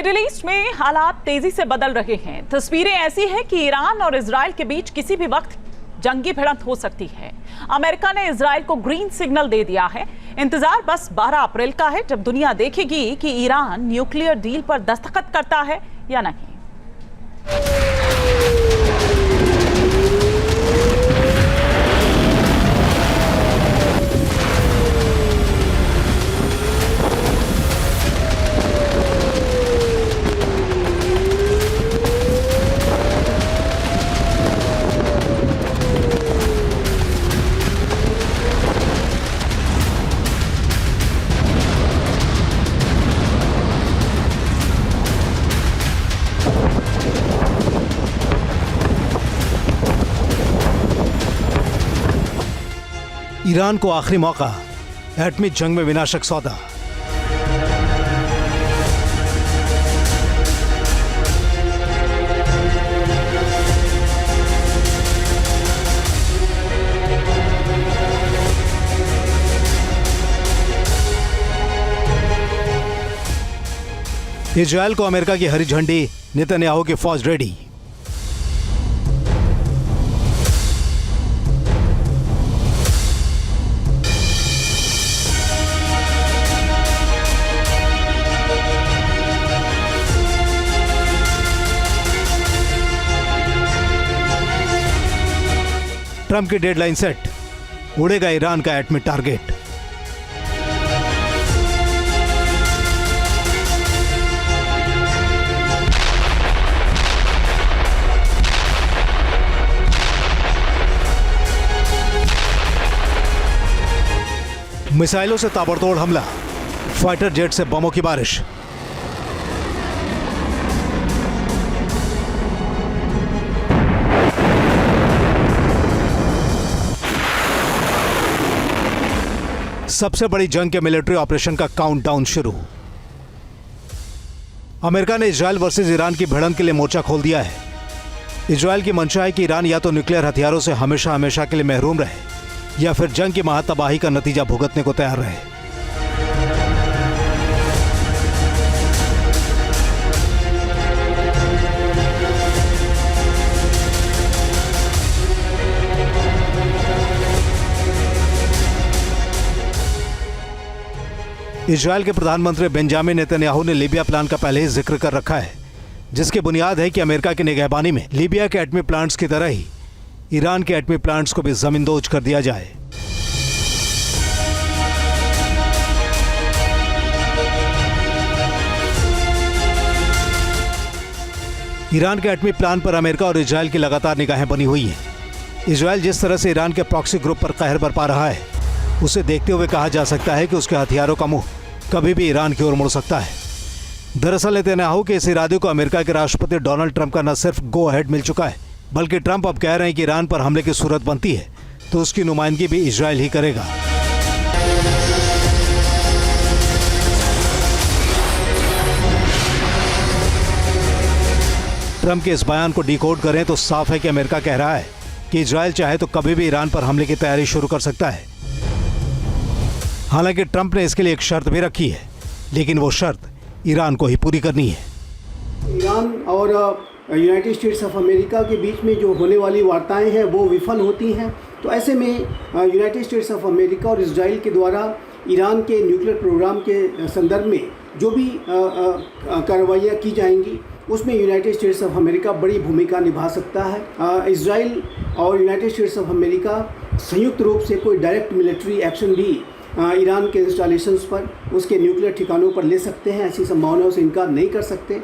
Middle east में हालात तेजी से बदल रहे हैं। तस्वीरें ऐसी हैं कि ईरान और इजराइल के बीच किसी भी वक्त जंगी भिड़ंत हो सकती है। अमेरिका ने इजराइल को ग्रीन सिग्नल दे दिया है। इंतजार बस 12 अप्रैल का है, जब दुनिया देखेगी कि ईरान न्यूक्लियर डील पर दस्तखत करता है या नहीं। ईरान को आखिरी मौका, एटमी जंग में विनाशक सौदा। इजराइल को अमेरिका की हरी झंडी, नेतन्याहू की फौज रेडी। ट्रंप की डेडलाइन सेट, उड़ेगा ईरान का एटमी टारगेट। मिसाइलों से ताबड़तोड़ हमला, फाइटर जेट से बमों की बारिश। सबसे बड़ी जंग के मिलिट्री ऑपरेशन का काउंटडाउन शुरू। अमेरिका ने इजराइल वर्सेस ईरान की भिड़ंत के लिए मोर्चा खोल दिया है। इजराइल की मंशा है कि ईरान या तो न्यूक्लियर हथियारों से हमेशा हमेशा के लिए महरूम रहे या फिर जंग की महातबाही का नतीजा भुगतने को तैयार रहे। इजराइल के प्रधानमंत्री बेंजामिन नेतन्याहू ने लीबिया प्लान का पहले ही जिक्र कर रखा है, जिसकी बुनियाद है कि अमेरिका की निगहबानी में लीबिया के एटमी प्लांट्स की तरह ही ईरान के एटमी प्लांट्स को भी जमींदोज कर दिया जाए। ईरान के एटमी प्लान पर अमेरिका और इजराइल की लगातार निगाहें बनी हुई हैं। इजराइल जिस तरह से ईरान के प्रॉक्सी ग्रुप पर कहर बरपा रहा है, उसे देखते हुए कहा जा सकता है कि उसके हथियारों का मुंह कभी भी ईरान की ओर मुड़ सकता है। दरअसल नेतन्याहू के इस इरादे को अमेरिका के राष्ट्रपति डोनाल्ड ट्रंप का न सिर्फ गो अहेड मिल चुका है, बल्कि ट्रंप अब कह रहे हैं कि ईरान पर हमले की सूरत बनती है तो उसकी नुमाइंदगी भी इजराइल ही करेगा। ट्रंप के इस बयान को डिकोड करें तो साफ है कि अमेरिका कह रहा है कि इजराइल चाहे तो कभी भी ईरान पर हमले की तैयारी शुरू कर सकता है। हालांकि ट्रंप ने इसके लिए एक शर्त भी रखी है, लेकिन वो शर्त ईरान को ही पूरी करनी है। ईरान और यूनाइटेड स्टेट्स ऑफ अमेरिका के बीच में जो होने वाली वार्ताएं हैं वो विफल होती हैं, तो ऐसे में यूनाइटेड स्टेट्स ऑफ अमेरिका और इजराइल के द्वारा ईरान के न्यूक्लियर प्रोग्राम के संदर्भ में जो भी कार्रवाइयाँ की जाएंगी उसमें यूनाइटेड स्टेट्स ऑफ अमेरिका बड़ी भूमिका निभा सकता है। इजराइल और यूनाइटेड स्टेट्स ऑफ अमेरिका संयुक्त रूप से कोई डायरेक्ट मिलिट्री एक्शन भी ईरान के इंस्टॉलेशंस पर, उसके न्यूक्लियर ठिकानों पर ले सकते हैं। ऐसी संभावनाओं से इनकार नहीं कर सकते।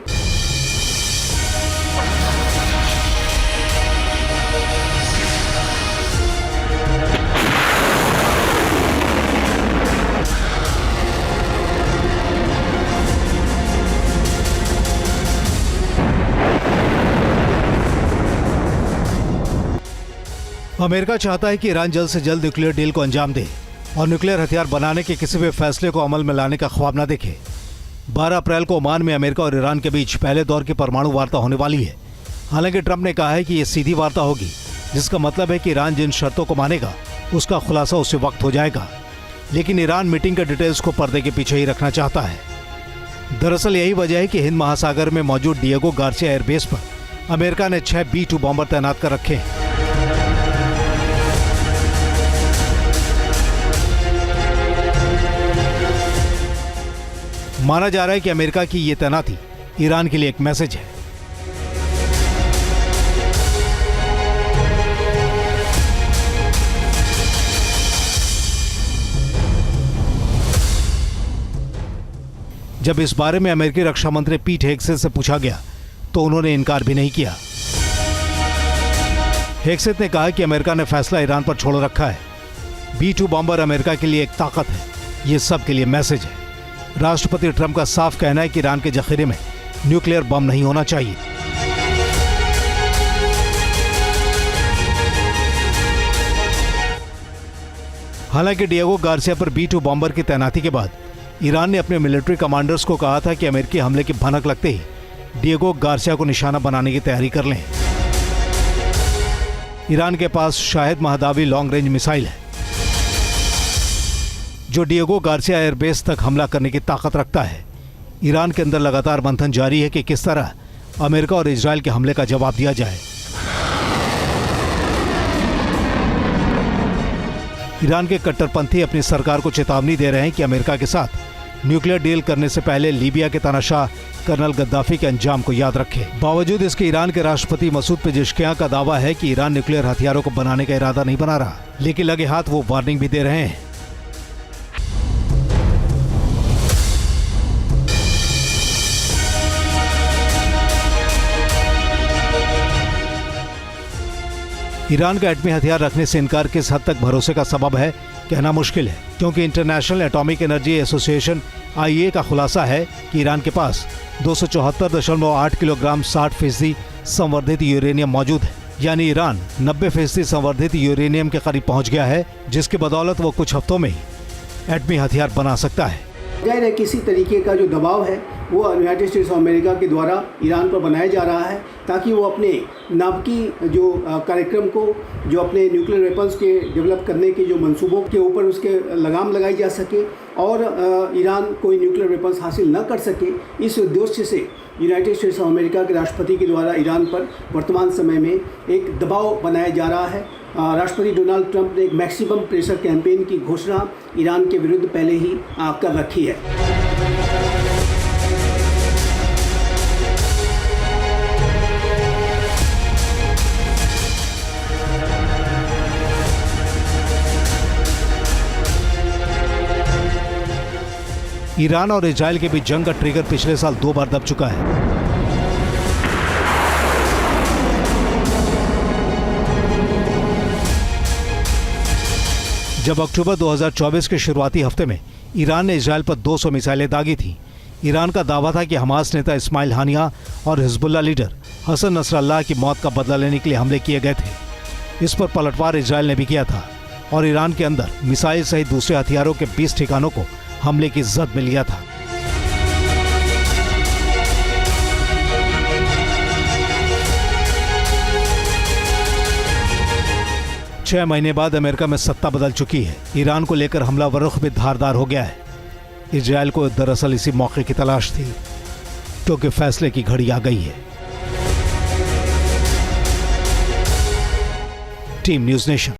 अमेरिका चाहता है कि ईरान जल्द से जल्द न्यूक्लियर डील को अंजाम दे और न्यूक्लियर हथियार बनाने के किसी भी फैसले को अमल में लाने का ख्वाब न देखे। 12 अप्रैल को ओमान में अमेरिका और ईरान के बीच पहले दौर की परमाणु वार्ता होने वाली है। हालांकि ट्रंप ने कहा है कि यह सीधी वार्ता होगी, जिसका मतलब है कि ईरान जिन शर्तों को मानेगा उसका खुलासा उसी वक्त हो जाएगा। लेकिन ईरान मीटिंग के डिटेल्स को पर्दे के पीछे ही रखना चाहता है। दरअसल यही वजह है कि हिंद महासागर में मौजूद डिएगो गार्सिया एयरबेस पर अमेरिका ने 6 B-2 बॉम्बर तैनात कर रखे हैं। माना जा रहा है कि अमेरिका की ये तैनाती ईरान के लिए एक मैसेज है। जब इस बारे में अमेरिकी रक्षा मंत्री पीट हेगसेथ से पूछा गया तो उन्होंने इनकार भी नहीं किया। हेगसेथ ने कहा कि अमेरिका ने फैसला ईरान पर छोड़ रखा है। B-2 बॉम्बर अमेरिका के लिए एक ताकत है, ये सब के लिए मैसेज है। राष्ट्रपति ट्रंप का साफ कहना है कि ईरान के जखीरे में न्यूक्लियर बम नहीं होना चाहिए। हालांकि डिएगो गार्सिया पर B-2 बॉम्बर की तैनाती के बाद ईरान ने अपने मिलिट्री कमांडर्स को कहा था कि अमेरिकी हमले की भनक लगते ही डिएगो गार्सिया को निशाना बनाने की तैयारी कर लें। ईरान के पास शाहिद महदावी लॉन्ग रेंज मिसाइल है जो डिएगो गार्सिया एयरबेस तक हमला करने की ताकत रखता है। ईरान के अंदर लगातार मंथन जारी है कि किस तरह अमेरिका और इजराइल के हमले का जवाब दिया जाए। ईरान के कट्टरपंथी अपनी सरकार को चेतावनी दे रहे हैं कि अमेरिका के साथ न्यूक्लियर डील करने से पहले लीबिया के तानाशाह कर्नल गद्दाफी के अंजाम को याद रखे। बावजूद इसके ईरान के राष्ट्रपति मसूद पेजेश्कियां का दावा है कि ईरान न्यूक्लियर हथियारों को बनाने का इरादा नहीं बना रहा, लेकिन लगे हाथ वो वार्निंग भी दे रहे हैं। ईरान का एटमी हथियार रखने से इनकार किस हद तक भरोसे का सबब है कहना मुश्किल है, क्योंकि international atomic energy association IAEA का खुलासा है कि ईरान के पास 274.8 किलोग्राम 60% संवर्धित यूरेनियम मौजूद है। यानी ईरान 90% संवर्धित यूरेनियम के करीब पहुंच गया है, जिसकी बदौलत वो कुछ हफ्तों में ही एटमी हथियार बना सकता है। जाहिर है किसी तरीके का जो दबाव है वो यूनाइटेड स्टेट्स ऑफ अमेरिका के द्वारा ईरान पर बनाया जा रहा है, ताकि वो अपने नाभिकीय जो कार्यक्रम को, जो अपने न्यूक्लियर वेपन्स के डेवलप करने के जो मंसूबों के ऊपर उसके लगाम लगाई जा सके और ईरान कोई न्यूक्लियर वेपन्स हासिल न कर सके। इस उद्देश्य से यूनाइटेड स्टेट्स ऑफ अमेरिका के राष्ट्रपति के द्वारा ईरान पर वर्तमान समय में एक दबाव बनाया जा रहा है। राष्ट्रपति डोनाल्ड ट्रंप ने एक मैक्सिमम प्रेशर कैंपेन की घोषणा ईरान के विरुद्ध पहले ही कर रखी है। ईरान और इजराइल के बीच जंग का ट्रिगर पिछले साल 2 बार दब चुका है। जब अक्टूबर 2024 के शुरुआती हफ्ते में ईरान ने इजराइल पर 200 मिसाइलें दागी थी, ईरान का दावा था कि हमास नेता इस्माइल हानिया और हिजबुल्लाह लीडर हसन नसरल्लाह की मौत का बदला लेने के लिए हमले किए गए थे। इस पर पलटवार इजराइल ने भी किया था और ईरान के अंदर मिसाइल सहित दूसरे हथियारों के 20 ठिकानों को हमले की जद में लिया था। छह महीने बाद अमेरिका में सत्ता बदल चुकी है। ईरान को लेकर हमलावर रुख भी धारदार हो गया है। इजराइल को दरअसल इसी मौके की तलाश थी, क्योंकि फैसले की घड़ी आ गई है। Team news nation.